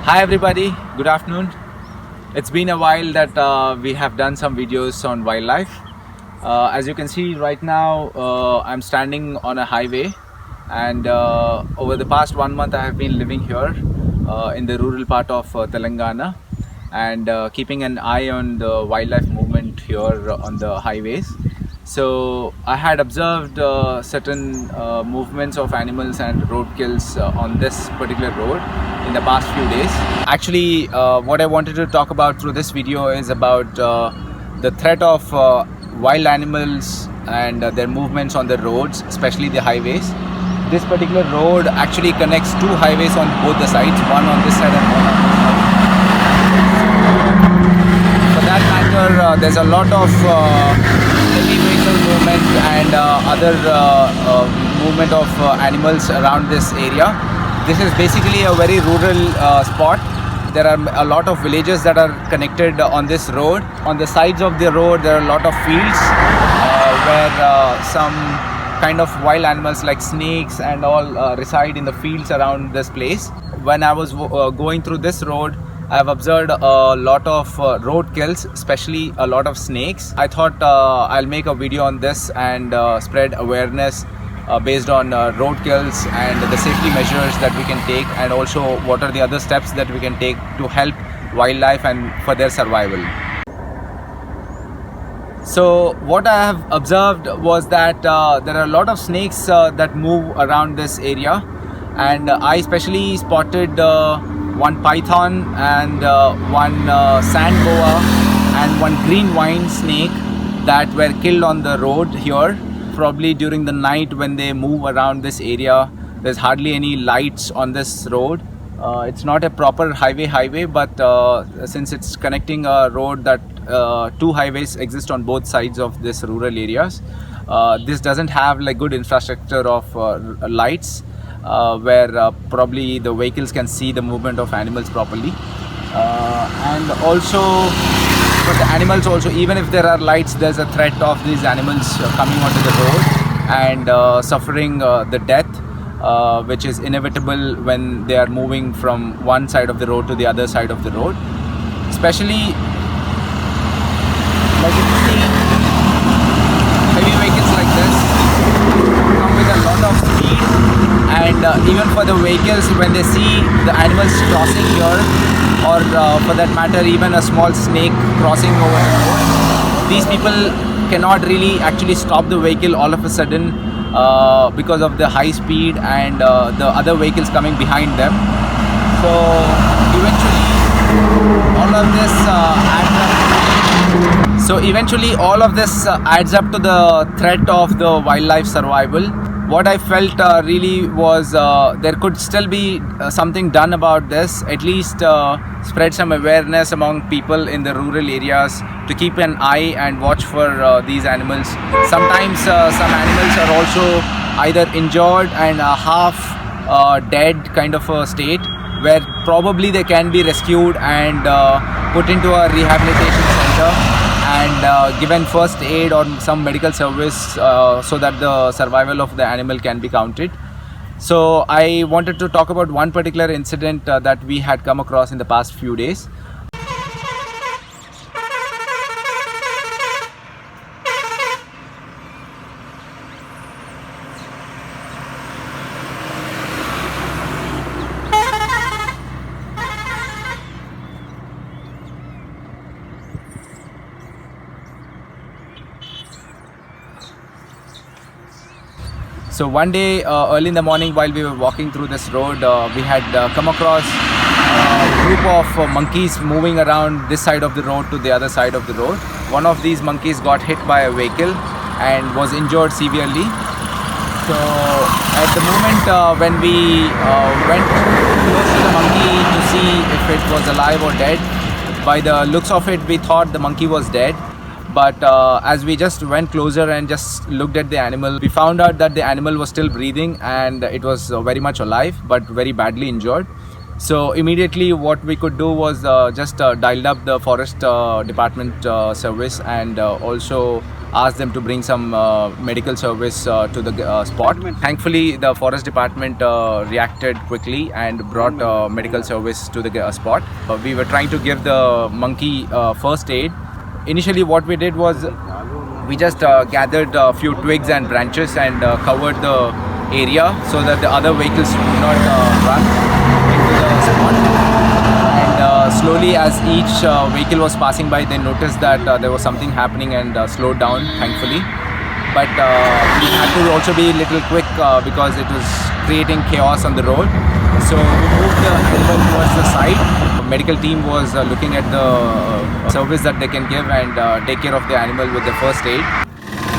Hi everybody, good afternoon. It's been a while that we have done some videos on wildlife. As you can see right now, I'm standing on a highway, and over the past 1 month I have been living here in the rural part of Telangana, and keeping an eye on the wildlife movement here on the highways. So I had observed certain movements of animals and roadkills on this particular road in the past few days. Actually, what I wanted to talk about through this video is about the threat of wild animals and their movements on the roads, especially the highways. This particular road actually connects two highways on both the sides, one on this side and one on this side. For that matter, there's a lot of heavy vehicle movement and other movement of animals around this area. This is basically a very rural spot. There are a lot of villages that are connected on this road. On the sides of the road, there are a lot of fields where some kind of wild animals like snakes and all reside in the fields around this place. When I was going through this road, I have observed a lot of road kills, especially a lot of snakes. I thought I'll make a video on this and spread awareness based on road kills and the safety measures that we can take, and also what are the other steps that we can take to help wildlife and for their survival. So what I have observed was that there are a lot of snakes that move around this area, and I especially spotted one python and one sand boa and one green vine snake that were killed on the road here. Probably during the night when they move around this area, there's hardly any lights on this road. It's not a proper highway, but since it's connecting a road that two highways exist on both sides of this rural areas, this doesn't have like good infrastructure of lights where probably the vehicles can see the movement of animals properly, and also for the animals also, even if there are lights, there's a threat of these animals coming onto the road and suffering the death which is inevitable when they are moving from one side of the road to the other side of the road. Especially like you see heavy vehicles like this come with a lot of speed, and even for the vehicles, when they see the animals crossing here, or for that matter even a small snake crossing over the road, these people cannot really actually stop the vehicle all of a sudden because of the high speed and the other vehicles coming behind them. So eventually all of this adds up to the threat of the wildlife survival. What I felt really was there could still be something done about this, at least spread some awareness among people in the rural areas to keep an eye and watch for these animals. Sometimes some animals are also either injured and half dead kind of a state, where probably they can be rescued and put into a rehabilitation center and given first aid or some medical service so that the survival of the animal can be counted. So I wanted to talk about one particular incident that we had come across in the past few days. So one day early in the morning, while we were walking through this road, we had come across a group of monkeys moving around this side of the road to the other side of the road. One of these monkeys got hit by a vehicle and was injured severely. So at the moment when we went close to the monkey to see if it was alive or dead, by the looks of it we thought the monkey was dead. But as we just went closer and just looked at the animal, we found out that the animal was still breathing and it was very much alive but very badly injured. So immediately what we could do was just dialed up the forest department service and also asked them to bring some medical service to the spot. Thankfully, the forest department reacted quickly and brought medical service to the spot. We were trying to give the monkey first aid. Initially, what we did was we just gathered a few twigs and branches and covered the area so that the other vehicles do not run into the spot. And slowly, as each vehicle was passing by, they noticed that there was something happening and slowed down, thankfully. But we had to also be a little quick because it was creating chaos on the road. So we moved the animal towards the side. The medical team was looking at the service that they can give and take care of the animal with the first aid.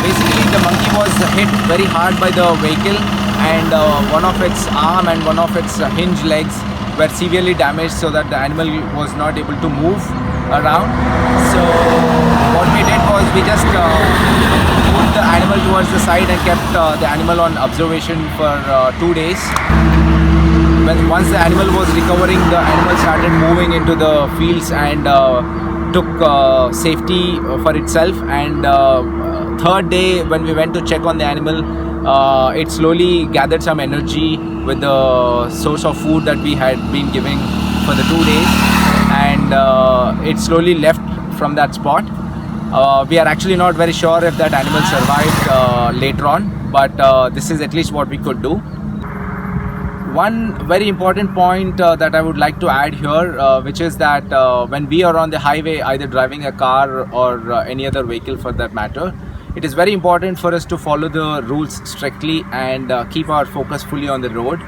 Basically, the monkey was hit very hard by the vehicle, and one of its arm and one of its hinge legs were severely damaged, so that the animal was not able to move around. So what we did was we just moved the animal towards the side and kept the animal on observation for 2 days. Once the animal was recovering, the animal started moving into the fields and took safety for itself. And third day, when we went to check on the animal, it slowly gathered some energy with the source of food that we had been giving for the 2 days, and it slowly left from that spot. We are actually not very sure if that animal survived later on, but this is at least what we could do. One very important point that I would like to add here, which is that when we are on the highway, either driving a car or any other vehicle for that matter, it is very important for us to follow the rules strictly and keep our focus fully on the road,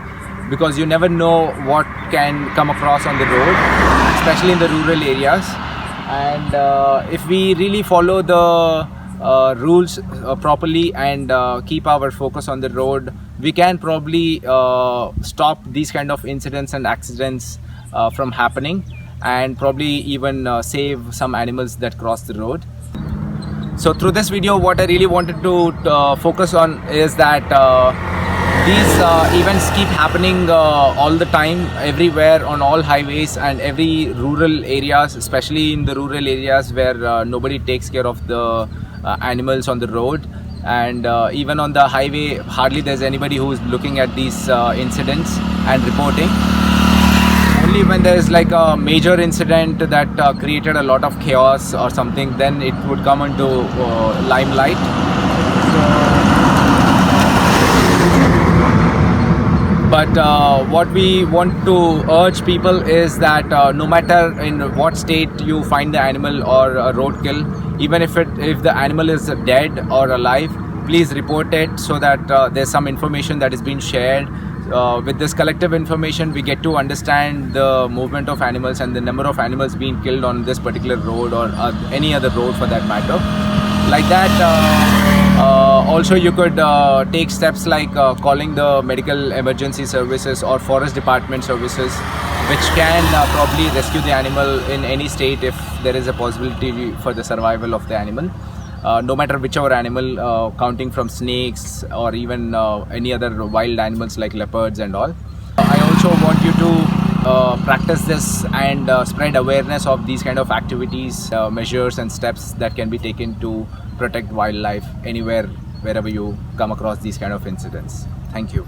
because you never know what can come across on the road, especially in the rural areas. And if we really follow the rules properly and keep our focus on the road, we can probably stop these kind of incidents and accidents from happening, and probably even save some animals that cross the road. So through this video, what I really wanted to focus on is that these events keep happening all the time, everywhere, on all highways and every rural areas, especially in the rural areas where nobody takes care of the animals on the road. And even on the highway, hardly there's anybody who's looking at these incidents and reporting. Only when there's like a major incident that created a lot of chaos or something, then it would come into limelight. But what we want to urge people is that no matter in what state you find the animal or a roadkill, even if the animal is dead or alive, please report it so that there's some information that is being shared. With this collective information, we get to understand the movement of animals and the number of animals being killed on this particular road or any other road for that matter. Like that, also you could take steps like calling the medical emergency services or forest department services, which can probably rescue the animal in any state if there is a possibility for the survival of the animal. No matter whichever animal, counting from snakes or even any other wild animals like leopards and all. I also want you to practice this and spread awareness of these kind of activities, measures and steps that can be taken to protect wildlife anywhere, wherever you come across these kind of incidents. Thank you.